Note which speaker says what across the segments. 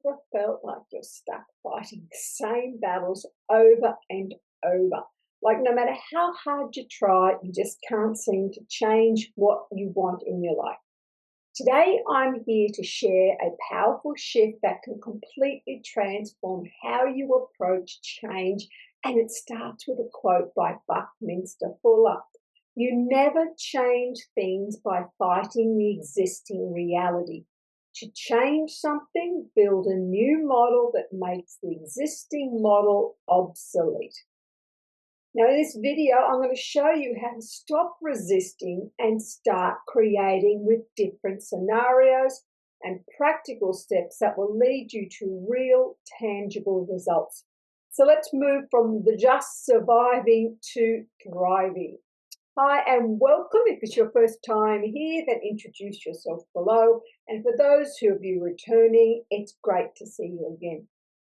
Speaker 1: ever felt like you're stuck fighting the same battles over and over? Like, no matter how hard you try, you just can't seem to change what you want in your life. Today, I'm here to share a powerful shift that can completely transform how you approach change. And it starts with a quote by Buckminster Fuller. You never change things by fighting the existing reality. To change something, build a new model that makes the existing model obsolete. Now, in this video, I'm going to show you how to stop resisting and start creating with different scenarios and practical steps that will lead you to real, tangible results. So let's move from the just surviving to thriving. Hi and welcome. If it's your first time here, then introduce yourself below. And for those of you returning, it's great to see you again.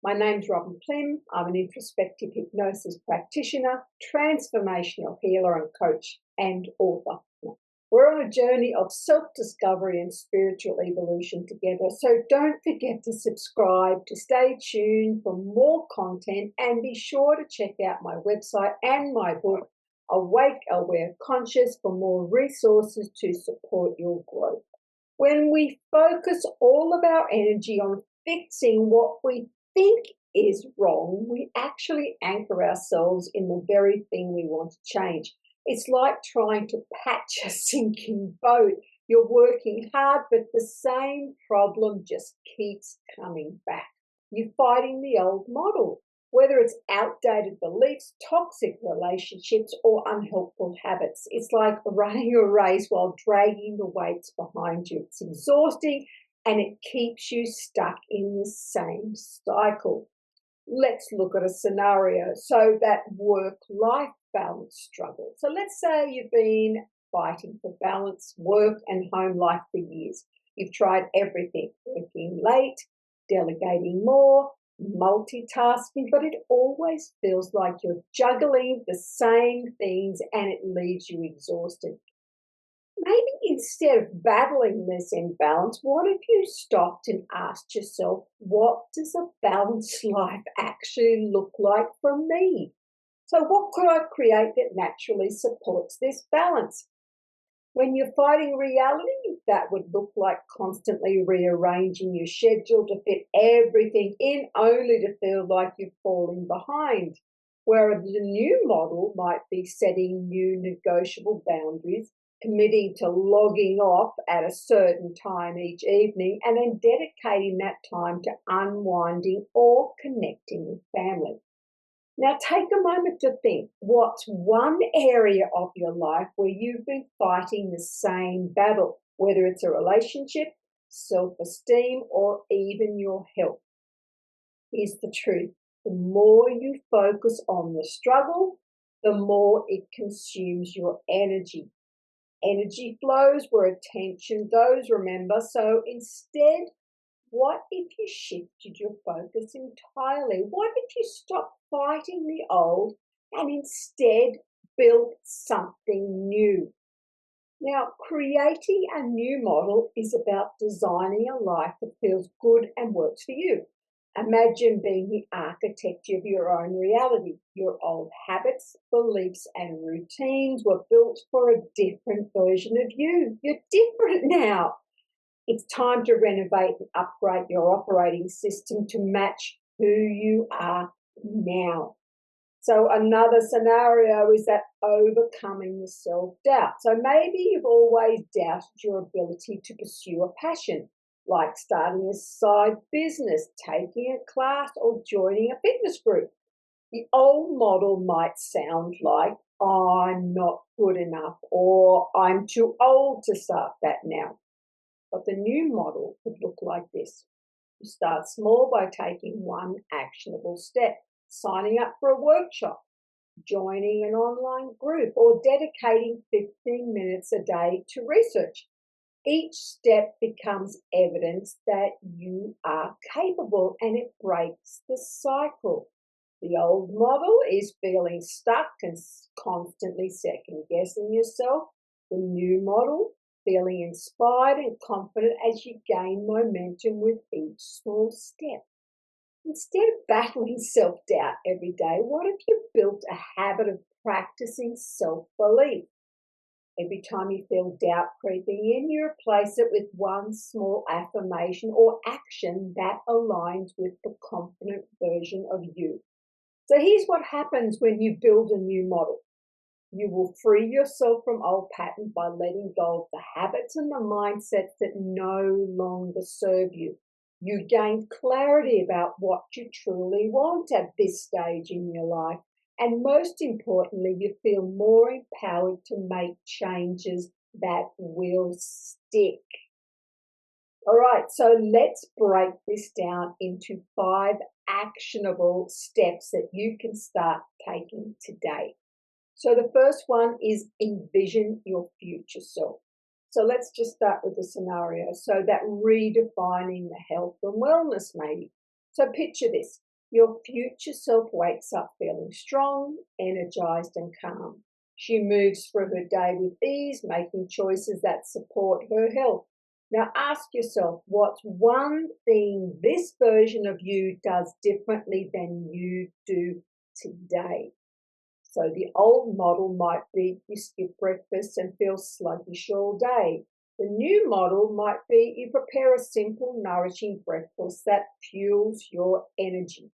Speaker 1: My name's Robin Plim. I'm an introspective hypnosis practitioner, transformational healer and coach, and author. We're on a journey of self-discovery and spiritual evolution together, so don't forget to subscribe to stay tuned for more content, and be sure to check out my website and my book, Awake, Aware, Conscious, for more resources to support your growth. When we focus all of our energy on fixing what we think is wrong, we actually anchor ourselves in the very thing we want to change. It's like trying to patch a sinking boat. You're working hard, but the same problem just keeps coming back. You're fighting the old model, whether it's outdated beliefs, toxic relationships, or unhelpful habits. It's like running a race while dragging the weights behind you. It's exhausting, and it keeps you stuck in the same cycle. Let's look at a scenario. So that work-life balance struggle. So let's say you've been fighting for balance, work and home life for years. You've tried everything, working late, delegating more, multitasking, but it always feels like you're juggling the same things and it leaves you exhausted. Maybe instead of battling this imbalance, what if you stopped and asked yourself, what does a balanced life actually look like for me? So what could I create that naturally supports this balance? When you're fighting reality, that would look like constantly rearranging your schedule to fit everything in, only to feel like you're falling behind. Whereas the new model might be setting new negotiable boundaries, committing to logging off at a certain time each evening, and then dedicating that time to unwinding or connecting with family. Now, take a moment to think, what's one area of your life where you've been fighting the same battle, whether it's a relationship, self-esteem, or even your health? Here's the truth. The more you focus on the struggle, the more it consumes your energy. Energy flows where attention goes, remember. So instead, what if you shifted your focus entirely? What if you stopped fighting the old and instead built something new? Now, creating a new model is about designing a life that feels good and works for you. Imagine being the architect of your own reality. Your old habits, beliefs, and routines were built for a different version of you. You're different now. It's time to renovate and upgrade your operating system to match who you are now. So another scenario is that overcoming the self-doubt. So maybe you've always doubted your ability to pursue a passion, like starting a side business, taking a class, or joining a fitness group. The old model might sound like, I'm not good enough, or I'm too old to start that now. But the new model could look like this. You start small by taking one actionable step, signing up for a workshop, joining an online group, or dedicating 15 minutes a day to research. Each step becomes evidence that you are capable, and it breaks the cycle. The old model is feeling stuck and constantly second-guessing yourself. The new model feeling inspired and confident as you gain momentum with each small step. Instead of battling self doubt every day, what if you built a habit of practicing self belief? Every time you feel doubt creeping in, you replace it with one small affirmation or action that aligns with the confident version of you. So here's what happens when you build a new model. You will free yourself from old patterns by letting go of the habits and the mindsets that no longer serve you. You gain clarity about what you truly want at this stage in your life. And most importantly, you feel more empowered to make changes that will stick. All right, so let's break this down into 5 actionable steps that you can start taking today. So the first one is envision your future self. So let's just start with the scenario. So that redefining the health and wellness maybe. So picture this. Your future self wakes up feeling strong, energized and calm. She moves through her day with ease, making choices that support her health. Now ask yourself, what's one thing this version of you does differently than you do today? So the old model might be you skip breakfast and feel sluggish all day. The new model might be you prepare a simple, nourishing breakfast that fuels your energy.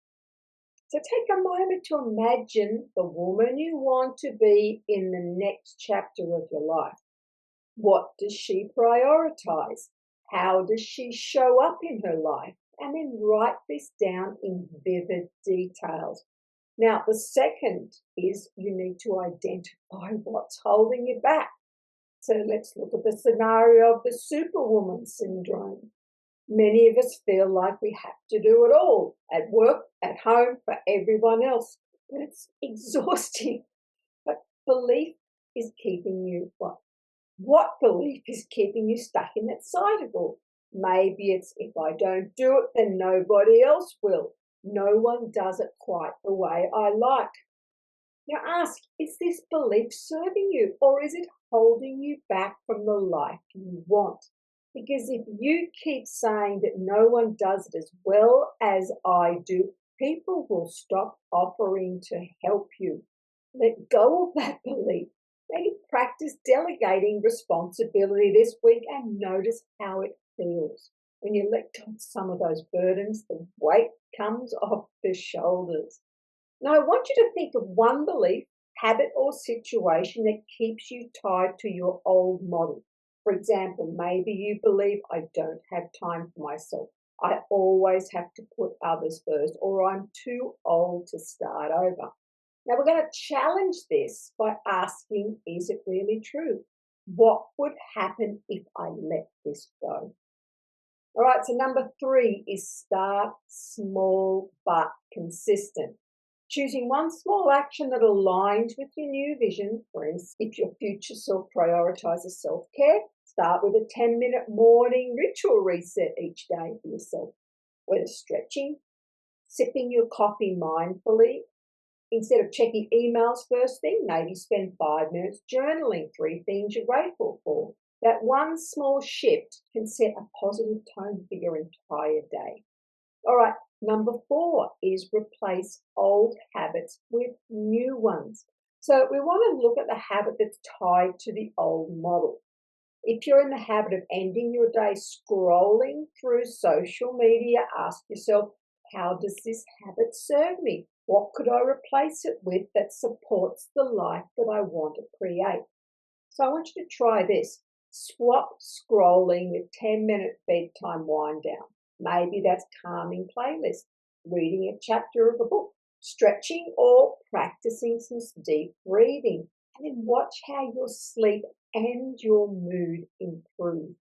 Speaker 1: So take a moment to imagine the woman you want to be in the next chapter of your life. What does she prioritize? How does she show up in her life? And then write this down in vivid details. Now, the second is you need to identify what's holding you back. So let's look at the scenario of the superwoman syndrome. Many of us feel like we have to do it all at work, at home, for everyone else. But it's exhausting. But belief is keeping you what belief is keeping you stuck in that cycle? Maybe it's if I don't do it, then nobody else will. No one does it quite the way I like. Now ask, is this belief serving you or is it holding you back from the life you want? Because if you keep saying that no one does it as well as I do, people will stop offering to help you. Let go of that belief. Maybe practice delegating responsibility this week and notice how it feels. When you let go of some of those burdens, the weight comes off the shoulders. Now, I want you to think of one belief, habit, or situation that keeps you tied to your old model. For example, maybe you believe I don't have time for myself. I always have to put others first, or I'm too old to start over. Now, we're going to challenge this by asking, is it really true? What would happen if I let this go? All right, so number 3 is start small but consistent. Choosing one small action that aligns with your new vision. For instance, if your future self prioritizes self-care, start with a 10-minute morning ritual reset each day for yourself. Whether stretching, sipping your coffee mindfully, instead of checking emails first thing, maybe spend 5 minutes journaling 3 things you're grateful for. That one small shift can set a positive tone for your entire day. All right, number 4 is replace old habits with new ones. So we want to look at the habit that's tied to the old model. If you're in the habit of ending your day scrolling through social media, ask yourself, how does this habit serve me? What could I replace it with that supports the life that I want to create? So I want you to try this. Swap scrolling with 10-minute bedtime wind down. Maybe that's calming playlist, reading a chapter of a book, stretching or practicing some deep breathing. And then watch how your sleep and your mood improve.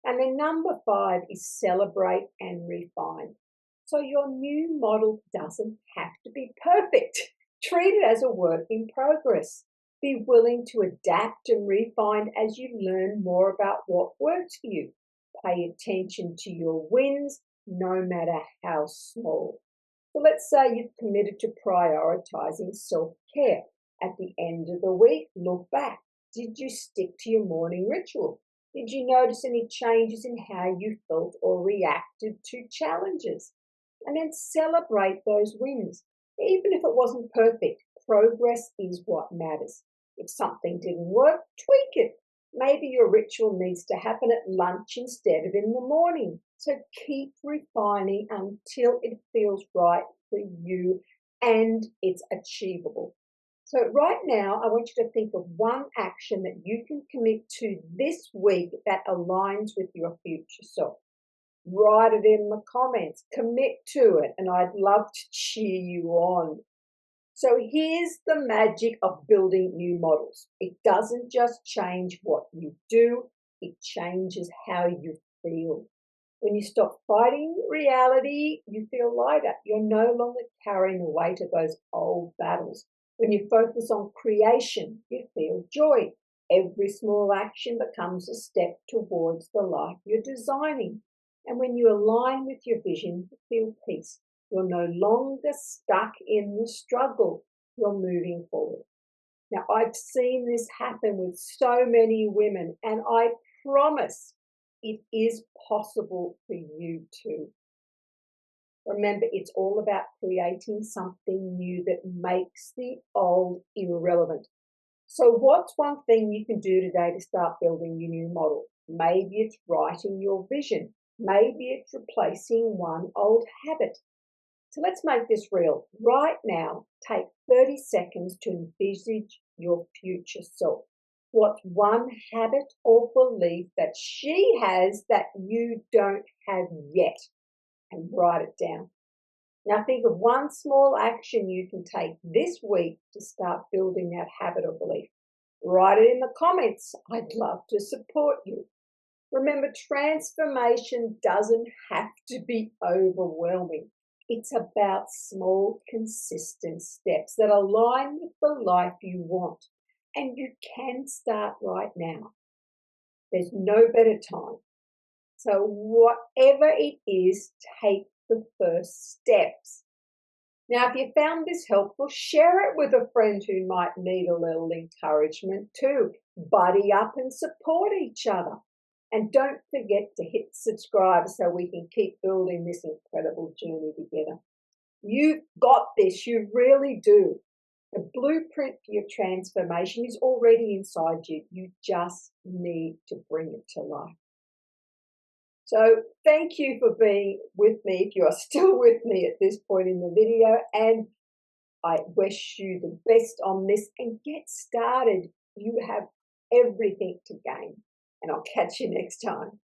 Speaker 1: And then number 5 is celebrate and refine. So your new model doesn't have to be perfect. Treat it as a work in progress. Be willing to adapt and refine as you learn more about what works for you. Pay attention to your wins, no matter how small. So let's say you've committed to prioritizing self-care. At the end of the week, look back. Did you stick to your morning ritual? Did you notice any changes in how you felt or reacted to challenges? And then celebrate those wins. Even if it wasn't perfect, progress is what matters. If something didn't work, tweak it. Maybe your ritual needs to happen at lunch instead of in the morning. So keep refining until it feels right for you and it's achievable. So, right now, I want you to think of one action that you can commit to this week that aligns with your future self. Write it in the comments, commit to it, and I'd love to cheer you on. So, here's the magic of building new models it doesn't just change what you do, it changes how you feel. When you stop fighting reality, you feel lighter. You're no longer carrying the weight of those old battles. When you focus on creation, you feel joy. Every small action becomes a step towards the life you're designing. And when you align with your vision, you feel peace. You're no longer stuck in the struggle. You're moving forward. Now, I've seen this happen with so many women, and I promise it is possible for you too. Remember, it's all about creating something new that makes the old irrelevant. So, what's one thing you can do today to start building your new model? Maybe it's writing your vision. Maybe it's replacing one old habit. So, let's make this real. Right now, take 30 seconds to envisage your future self. What's one habit or belief that she has that you don't have yet? And write it down. Now think of one small action you can take this week to start building that habit or belief. Write it in the comments. I'd love to support you. Remember, transformation doesn't have to be overwhelming. It's about small, consistent steps that align with the life you want. And you can start right now. There's no better time. So, whatever it is, take the first steps. Now, if you found this helpful, share it with a friend who might need a little encouragement too. Buddy up and support each other. And don't forget to hit subscribe so we can keep building this incredible journey together. You've got this, you really do. The blueprint for your transformation is already inside you. You just need to bring it to life. So thank you for being with me, if you are still with me at this point in the video, and I wish you the best on this and get started. You have everything to gain, and I'll catch you next time.